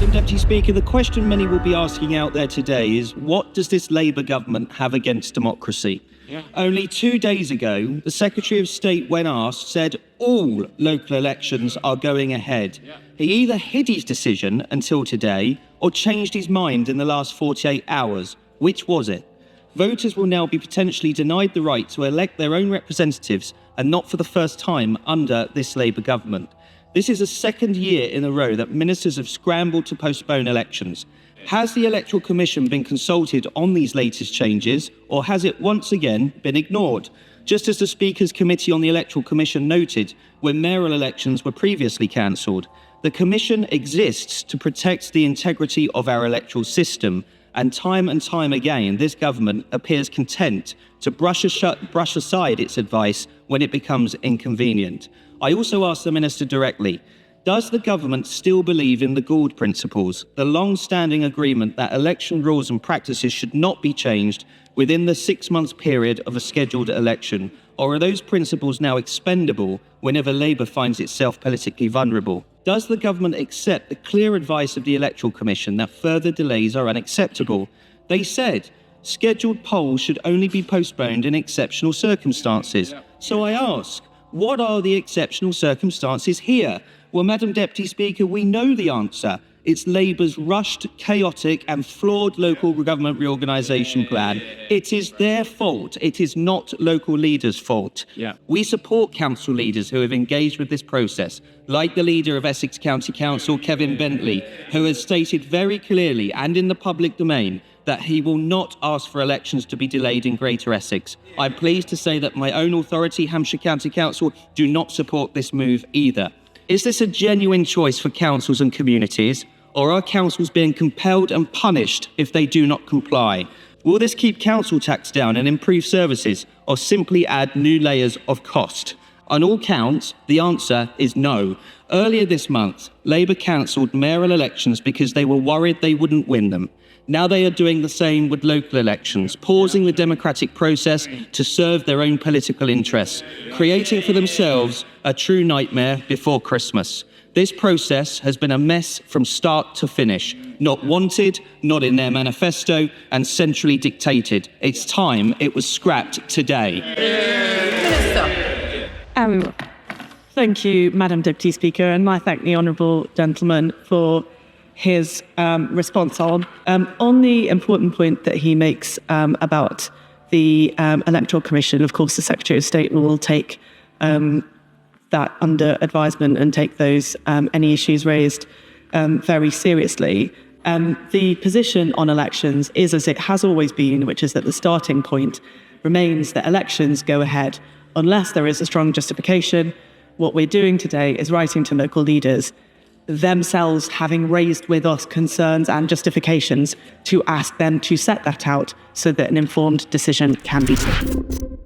Madam Deputy Speaker, the question many will be asking out there today is, what does this Labour government have against democracy? Only 2 days ago, the Secretary of State, when asked, said all local elections are going ahead. He either hid his decision until today or changed his mind in the last 48 hours. Which was it? Voters will now be potentially denied the right to elect their own representatives, and not for the first time under this Labour government. This is the second year in a row that ministers have scrambled to postpone elections. Has the Electoral Commission been consulted on these latest changes, or has it once again been ignored? Just as the Speaker's Committee on the Electoral Commission noted when mayoral elections were previously cancelled, the Commission exists to protect the integrity of our electoral system, and time again this government appears content to brush aside its advice when it becomes inconvenient. I also asked the Minister directly, does the government still believe in the Gould principles, the long-standing agreement that election rules and practices should not be changed within the 6-month period of a scheduled election, or are those principles now expendable whenever Labour finds itself politically vulnerable? Does the government accept the clear advice of the Electoral Commission that further delays are unacceptable? They said scheduled polls should only be postponed in exceptional circumstances. So I ask, what are the exceptional circumstances here? Well, Madam Deputy Speaker, we know the answer. It's Labour's rushed, chaotic and flawed local government reorganisation plan. It is their fault. It is not local leaders' fault. We support council leaders who have engaged with this process, like the leader of Essex County Council, Kevin Bentley, who has stated very clearly and in the public domain that he will not ask for elections to be delayed in Greater Essex. I'm pleased to say that my own authority, Hampshire County Council, do not support this move either. Is this a genuine choice for councils and communities, or are councils being compelled and punished if they do not comply? Will this keep council tax down and improve services, or simply add new layers of cost? On all counts, the answer is no. Earlier this month, Labour cancelled mayoral elections because they were worried they wouldn't win them. Now they are doing the same with local elections, pausing the democratic process to serve their own political interests, creating for themselves a true nightmare before Christmas. This process has been a mess from start to finish. Not wanted, not in their manifesto, and centrally dictated. It's time it was scrapped today. Minister. Thank you, Madam Deputy Speaker, and I thank the honourable gentleman for his response on the important point that he makes about the Electoral Commission. Of course, the Secretary of State will take that under advisement and take those any issues raised very seriously. The position on elections is as it has always been, which is that the starting point remains that elections go ahead unless there is a strong justification. What we're doing today is writing to local leaders, themselves having raised with us concerns and justifications, to ask them to set that out so that an informed decision can be taken.